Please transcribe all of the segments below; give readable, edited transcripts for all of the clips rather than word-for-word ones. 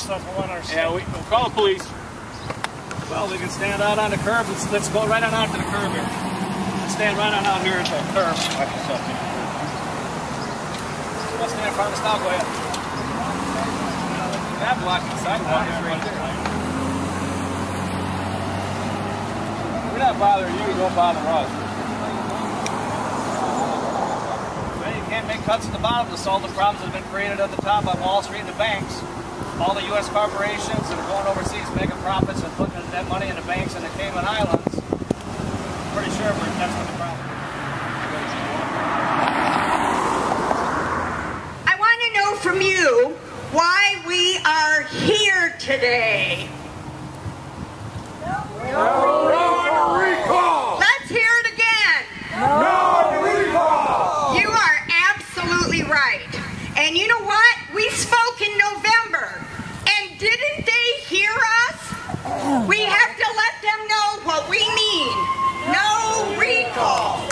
stuff on our side. Yeah, we'll call the police. Well, we can stand out on the curb. Let's go right on out to the curb here. Let's stand right on out here at the curb. Let's stand in front of us now. Go ahead. That blocking the sidewalk is right there. We're not bothering you, don't bother us. Well, you can't make cuts at the bottom to solve the problems that have been created at the top on Wall Street and the banks. All the U.S. corporations that are going overseas making profits and putting that money in the banks in the Cayman Islands. Pretty sure that's what the problem is. I want to know from you why we are here today. No recall! Let's hear it again. No recall! You are absolutely right. And you know what? We spoke in November. And didn't they hear us? We have to let them know what we mean. No recall.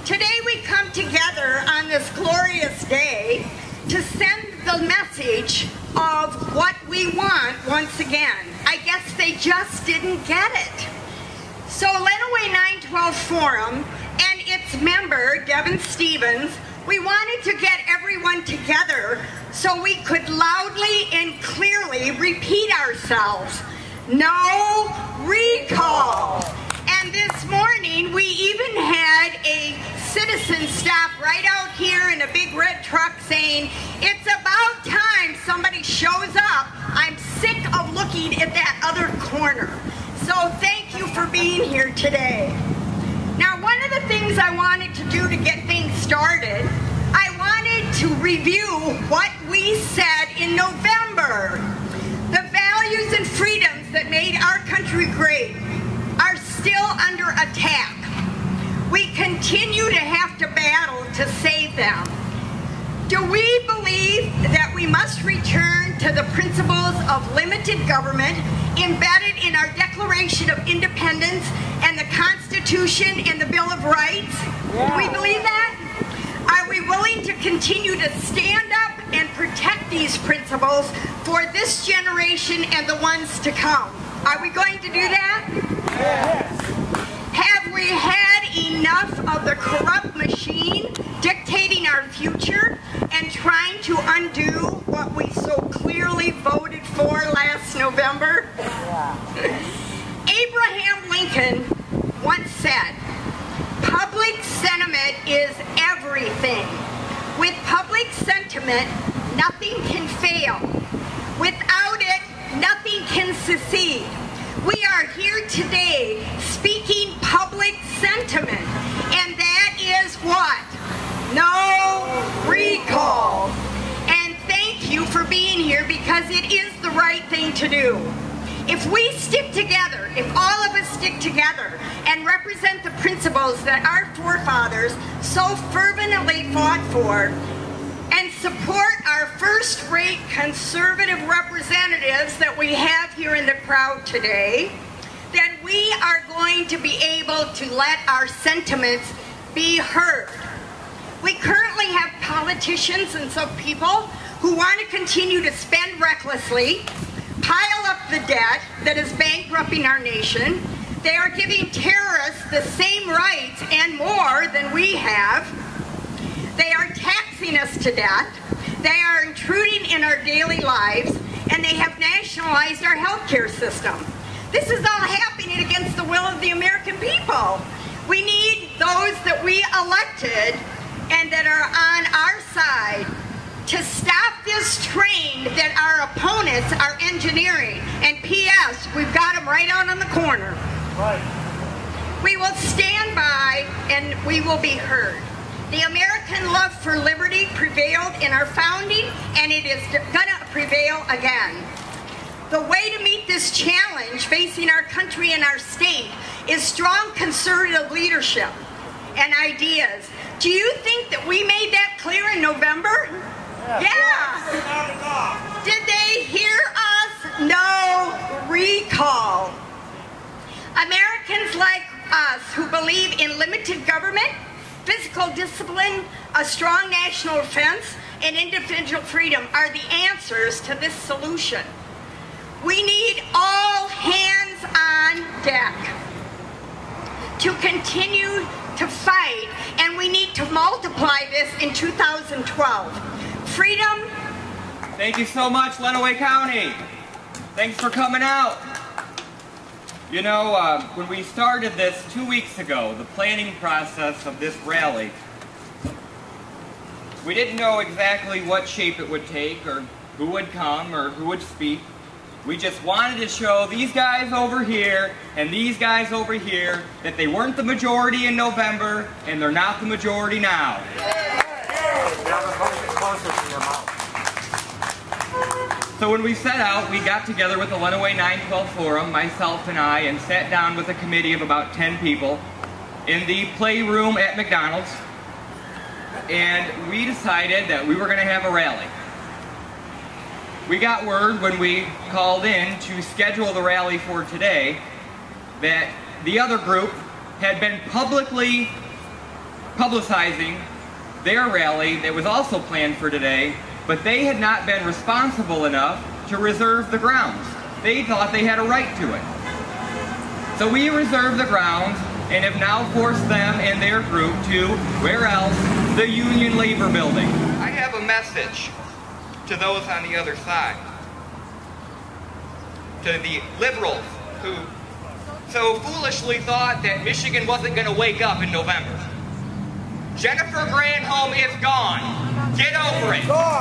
Today we come together on this glorious day to send the message of what we want once again. I guess they just didn't get it. So Lenawee 912 Forum and its member, Devin Stevens, we wanted to get everyone together so we could loudly and clearly repeat ourselves. No recall. And this morning we even had a citizen stop right out here in a big red truck saying, it's about time somebody shows up. I'm sick of looking at that other corner. So thank you for being here today. Now, one of the things I wanted to do to get things started, I wanted to review what we said in November. The values and freedoms that made our country great are still under attack. We continue to have to battle to save them. Do we believe that we must return to the principles of limited government embedded in our Declaration of Independence and the Constitution and the Bill of Rights? Yeah. Do we believe that? Are we willing to continue to stand up and protect these principles for this generation and the ones to come? Are we going to do that? Yes. Have we had enough of the corrupt machine dictating our future and trying to undo what we so clearly voted for last November? Yeah. Abraham Lincoln once said, public sentiment is everything. With public sentiment, nothing can fail. Without it, nothing can succeed. We are here today speaking public sentiment, and that is what? No recall. And thank you for being here because it is the right thing to do. If we stick together, if all of us stick together and represent the principles that our forefathers so fervently fought for and support our first-rate conservative representatives that we have here in the crowd today, then we are going to be able to let our sentiments be heard. We currently have politicians and some people who want to continue to spend recklessly, pile up the debt that is bankrupting our nation. They are giving terrorists the same rights and more than we have. They are taxing us to death. They are intruding in our daily lives, and they have nationalized our healthcare system. This is all happening against the will of the American people. We need those that we elected and that are on our side to stop this train that our opponents are engineering. And P.S., we've got them right out on the corner. Right. We will stand by and we will be heard. The American love for liberty prevailed in our founding, and it is going to prevail again. The way to meet this challenge facing our country and our state is strong conservative leadership and ideas. Do you think that we made that clear in November? Yeah. Did they hear us? No recall. Americans like us who believe in limited government, physical discipline, a strong national defense, and individual freedom are the answers to this solution. We need all hands on deck to continue to fight, and we need to multiply this in 2012. Freedom. Thank you so much, Lenawee County. Thanks for coming out. You know, when we started this 2 weeks ago, the planning process of this rally, we didn't know exactly what shape it would take or who would come or who would speak. We just wanted to show these guys over here and these guys over here that they weren't the majority in November and they're not the majority now. So when we set out, we got together with the Lenawee 912 Forum, myself and I, and sat down with a committee of about 10 people in the playroom at McDonald's, and we decided that we were going to have a rally. We got word when we called in to schedule the rally for today that the other group had been publicly publicizing their rally that was also planned for today, but they had not been responsible enough to reserve the grounds. They thought they had a right to it. So we reserved the grounds and have now forced them and their group to, where else? The Union Labor Building. I have a message to those on the other side. To the liberals who so foolishly thought that Michigan wasn't going to wake up in November. Jennifer Granholm is gone. Get over it. John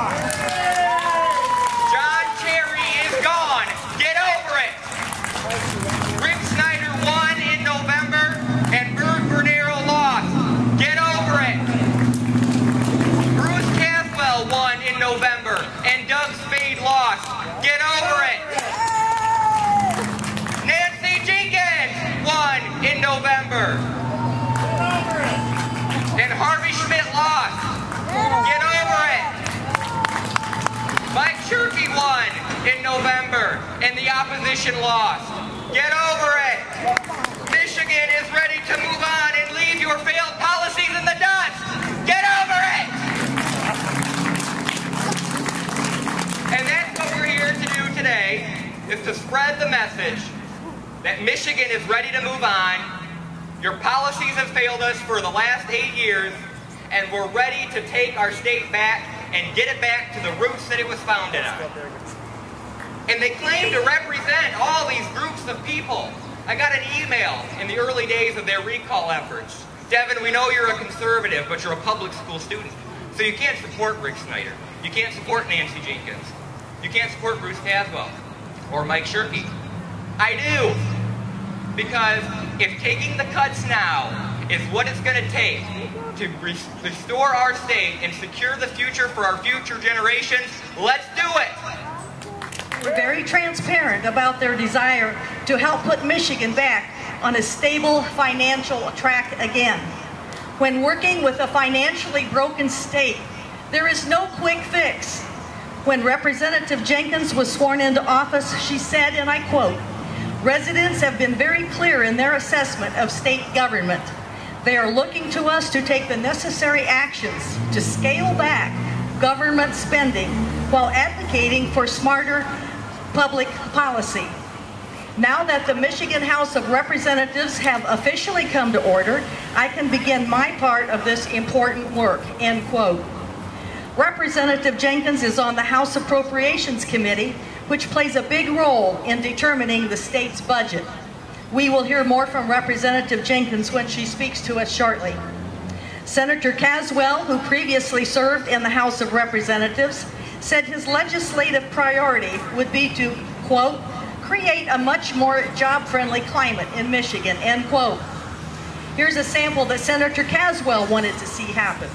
Kerry is gone. Get over it. Rick Snyder won in November and Bert Bernero lost. Get over it. Bruce Caswell won in November and Doug Spade lost. Get over it. Nancy Jenkins won in November. And Harvey Schmidt lost. Get over it. Mike Shirkey won in November and the opposition lost. Get over it. Michigan is ready to move on and leave your failed policies in the dust. Get over it. And that's what we're here to do today, is to spread the message that Michigan is ready to move on. Your policies have failed us for the last 8 years, and we're ready to take our state back and get it back to the roots that it was founded on. And they claim to represent all these groups of people. I got an email in the early days of their recall efforts. Devin, we know you're a conservative, but you're a public school student, so you can't support Rick Snyder. You can't support Nancy Jenkins. You can't support Bruce Caswell or Mike Shirkey. I do. Because if taking the cuts now is what it's going to take to restore our state and secure the future for our future generations, let's do it. We're very transparent about their desire to help put Michigan back on a stable financial track again. When working with a financially broken state, there is no quick fix. When Representative Jenkins was sworn into office, she said, and I quote, "Residents have been very clear in their assessment of state government. They are looking to us to take the necessary actions to scale back government spending while advocating for smarter public policy." Now that the Michigan House of Representatives have officially come to order, I can begin my part of this important work, end quote. Representative Jenkins is on the House Appropriations Committee, which plays a big role in determining the state's budget. We will hear more from Representative Jenkins when she speaks to us shortly. Senator Caswell, who previously served in the House of Representatives, said his legislative priority would be to, quote, "create a much more job-friendly climate in Michigan," end quote. Here's a sample that Senator Caswell wanted to see happen.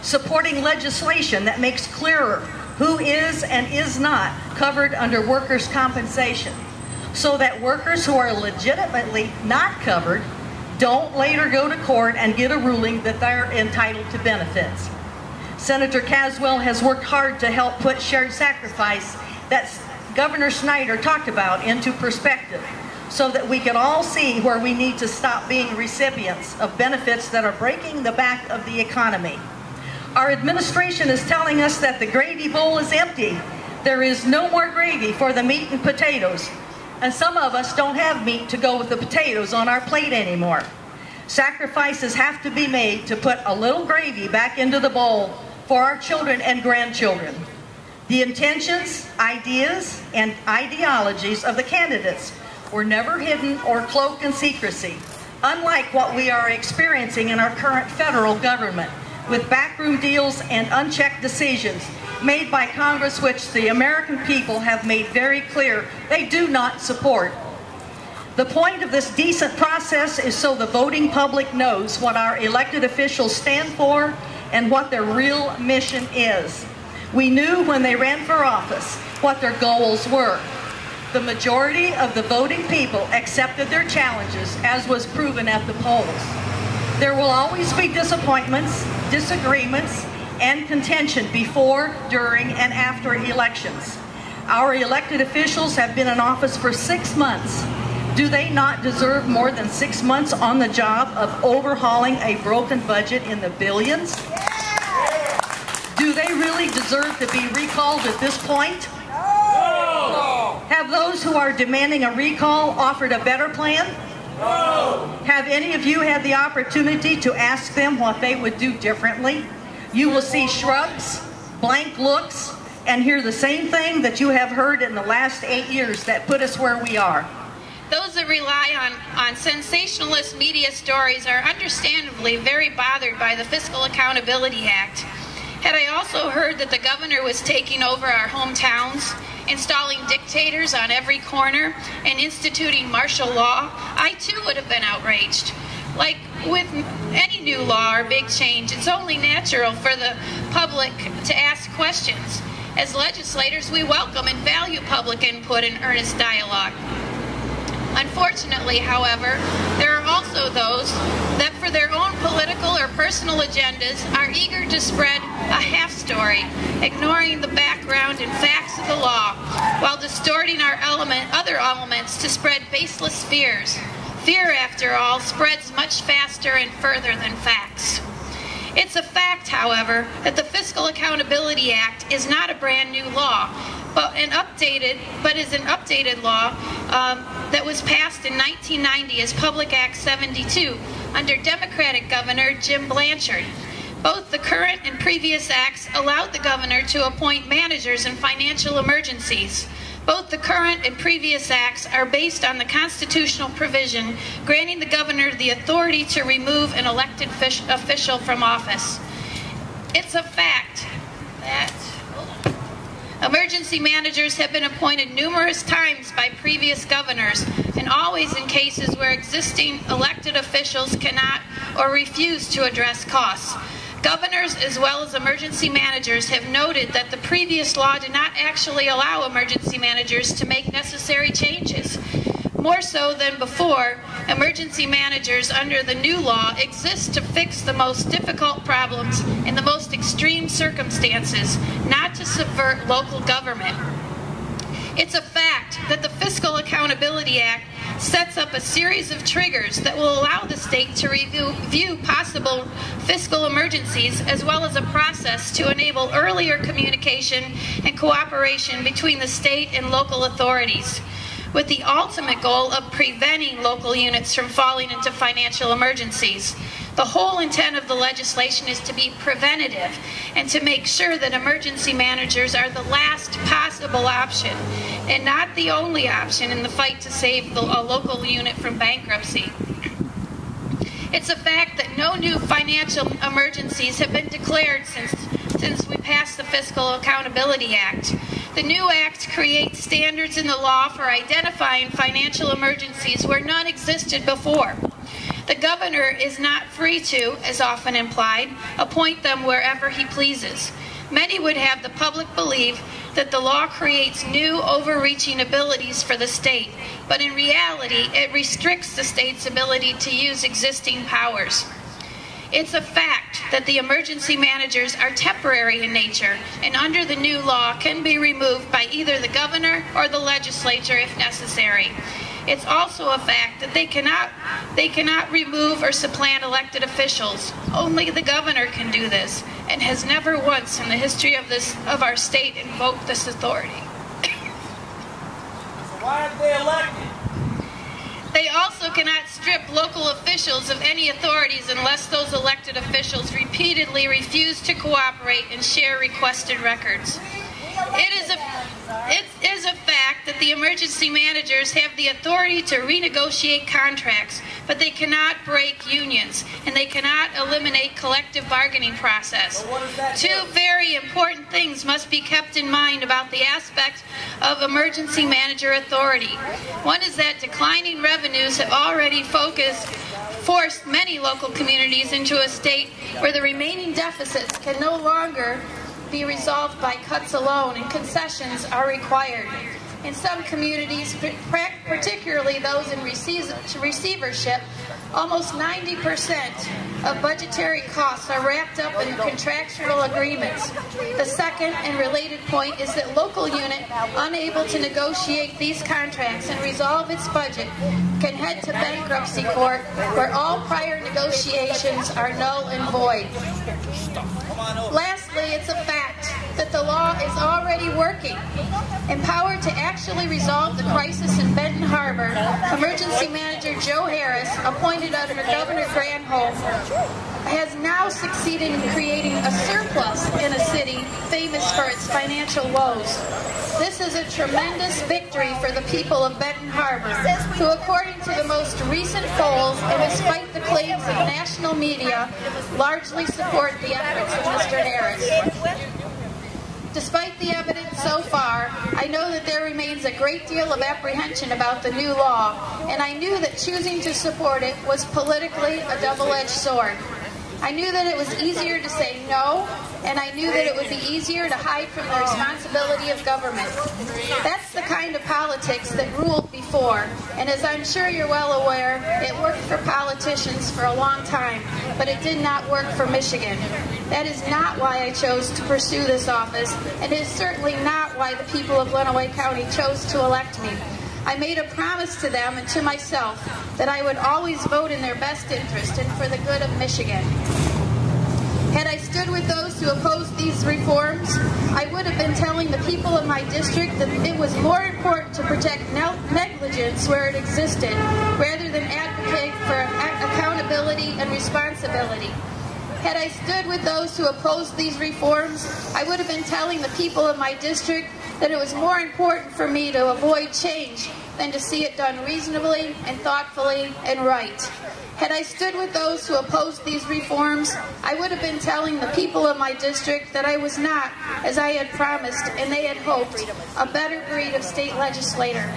Supporting legislation that makes clearer who is and is not covered under workers' compensation, so that workers who are legitimately not covered don't later go to court and get a ruling that they're entitled to benefits. Senator Caswell has worked hard to help put shared sacrifice that Governor Snyder talked about into perspective, so that we can all see where we need to stop being recipients of benefits that are breaking the back of the economy. Our administration is telling us that the gravy bowl is empty. There is no more gravy for the meat and potatoes. And some of us don't have meat to go with the potatoes on our plate anymore. Sacrifices have to be made to put a little gravy back into the bowl for our children and grandchildren. The intentions, ideas, and ideologies of the candidates were never hidden or cloaked in secrecy, unlike what we are experiencing in our current federal government, with backroom deals and unchecked decisions made by Congress which the American people have made very clear they do not support. The point of this decent process is so the voting public knows what our elected officials stand for and what their real mission is. We knew when they ran for office what their goals were. The majority of the voting people accepted their challenges, as was proven at the polls. There will always be disappointments, disagreements, and contention before, during, and after elections. Our elected officials have been in office for 6 months. Do they not deserve more than 6 months on the job of overhauling a broken budget in the billions? Do they really deserve to be recalled at this point? No! Have those who are demanding a recall offered a better plan? No! Have any of you had the opportunity to ask them what they would do differently? You will see shrugs, blank looks, and hear the same thing that you have heard in the last 8 years that put us where we are. Those that rely on sensationalist media stories are understandably very bothered by the Fiscal Accountability Act. Had I also heard that the governor was taking over our hometowns, installing dictators on every corner, and instituting martial law, I too would have been outraged. Like with any new law or big change, it's only natural for the public to ask questions. As legislators, we welcome and value public input and earnest dialogue. Unfortunately, however, there are also those that for their own political or personal agendas are eager to spread a half story, ignoring the background and facts of the law, while distorting our other elements to spread baseless fears. Fear, after all, spreads much faster and further than facts. It's a fact, however, that the Fiscal Accountability Act is not a brand new law, but is an updated law that was passed in 1990 as Public Act 72 under Democratic Governor Jim Blanchard. Both the current and previous acts allowed the governor to appoint managers in financial emergencies. Both the current and previous acts are based on the constitutional provision granting the governor the authority to remove an elected official from office. It's a fact that emergency managers have been appointed numerous times by previous governors, and always in cases where existing elected officials cannot or refuse to address costs. Governors as well as emergency managers have noted that the previous law did not actually allow emergency managers to make necessary changes. More so than before, emergency managers under the new law exist to fix the most difficult problems in the most extreme circumstances, not to subvert local government. It's a fact that the Fiscal Accountability Act sets up a series of triggers that will allow the state to review possible fiscal emergencies, as well as a process to enable earlier communication and cooperation between the state and local authorities, with the ultimate goal of preventing local units from falling into financial emergencies. The whole intent of the legislation is to be preventative and to make sure that emergency managers are the last possible option and not the only option in the fight to save a local unit from bankruptcy. It's a fact that no new financial emergencies have been declared since we passed the Fiscal Accountability Act. The new act creates standards in the law for identifying financial emergencies where none existed before. The governor is not free to, as often implied, appoint them wherever he pleases. Many would have the public believe that the law creates new overreaching abilities for the state, but in reality, it restricts the state's ability to use existing powers. It's a fact that the emergency managers are temporary in nature and under the new law can be removed by either the governor or the legislature if necessary. It's also a fact that they cannot remove or supplant elected officials. Only the governor can do this, and has never once in the history of our state invoked this authority. Why aren't they elected? They also cannot strip local officials of any authorities unless those elected officials repeatedly refuse to cooperate and share requested records. It is a fact that the emergency managers have the authority to renegotiate contracts, but they cannot break unions, and they cannot eliminate collective bargaining process. Two very important things must be kept in mind about the aspect of emergency manager authority. One is that declining revenues have already forced many local communities into a state where the remaining deficits can no longer be resolved by cuts alone, and concessions are required. In some communities, particularly those in receivership, almost 90% of budgetary costs are wrapped up in contractual agreements. The second and related point is that local unit unable to negotiate these contracts and resolve its budget can head to bankruptcy court, where all prior negotiations are null and void. Lastly, it's a fact that the law is already working. Empowered to actually resolve the crisis in Benton Harbor, Emergency Manager Joe Harris, appointed under Governor Granholm, has now succeeded in creating a surplus in a city famous for its financial woes. This is a tremendous victory for the people of Benton Harbor, who, according to the most recent polls, and despite the claims of national media, largely support the efforts of Mr. Harris. Despite the evidence so far, I know that there remains a great deal of apprehension about the new law, and I knew that choosing to support it was politically a double-edged sword. I knew that it was easier to say no, and I knew that it would be easier to hide from the responsibility of government. That's the kind of politics that ruled before, and as I'm sure you're well aware, it worked for politicians for a long time, but it did not work for Michigan. That is not why I chose to pursue this office, and it is certainly not why the people of Lenawee County chose to elect me. I made a promise to them and to myself that I would always vote in their best interest and for the good of Michigan. Had I stood with those who opposed these reforms, I would have been telling the people of my district that it was more important to protect negligence where it existed, rather than advocate for accountability and responsibility. Had I stood with those who opposed these reforms, I would have been telling the people of my district that it was more important for me to avoid change than to see it done reasonably and thoughtfully and right. Had I stood with those who opposed these reforms, I would have been telling the people of my district that I was not, as I had promised and they had hoped, a better breed of state legislator.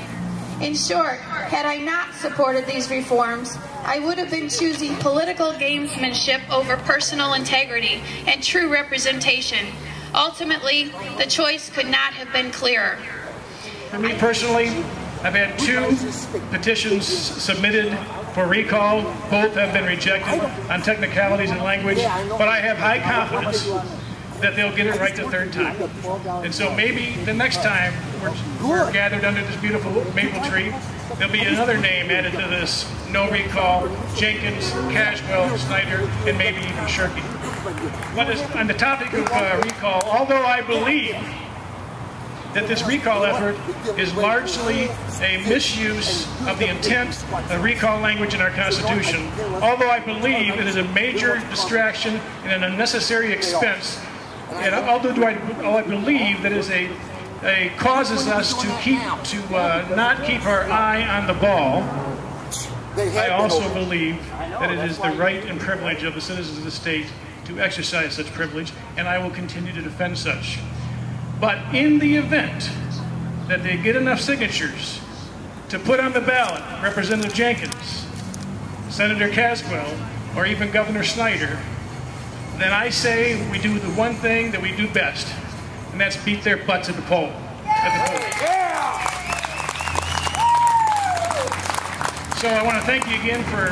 In short, had I not supported these reforms, I would have been choosing political gamesmanship over personal integrity and true representation. Ultimately, the choice could not have been clearer. For me personally, I've had 2 petitions submitted for recall. Both have been rejected on technicalities and language, but I have high confidence that they'll get it right the 3rd time. And so maybe the next time we're gathered under this beautiful maple tree, there'll be another name added to this no recall: Jenkins, Cashwell, Snyder, and maybe even Shirky. On the topic of recall, although I believe that this recall effort is largely a misuse of the intent of recall language in our Constitution, although I believe it is a major distraction and an unnecessary expense, and although I believe that it causes us to not keep our eye on the ball, I also believe that it is the right and privilege of the citizens of the state to exercise such privilege, and I will continue to defend such. But in the event that they get enough signatures to put on the ballot Representative Jenkins, Senator Caswell, or even Governor Snyder, then I say we do the one thing that we do best, and that's beat their butts at the poll. So I want to thank you again for,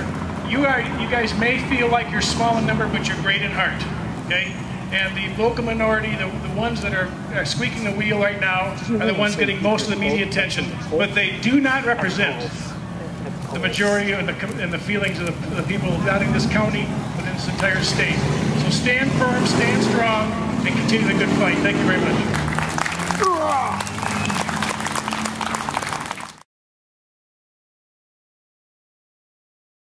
you guys may feel like you're small in number, but you're great in heart, okay? And the local minority, the ones that are squeaking the wheel right now, are the ones getting most of the media attention, but they do not represent the majority and the feelings of the people not in this county, but in this entire state. So stand firm, stand strong, and continue the good fight. Thank you very much.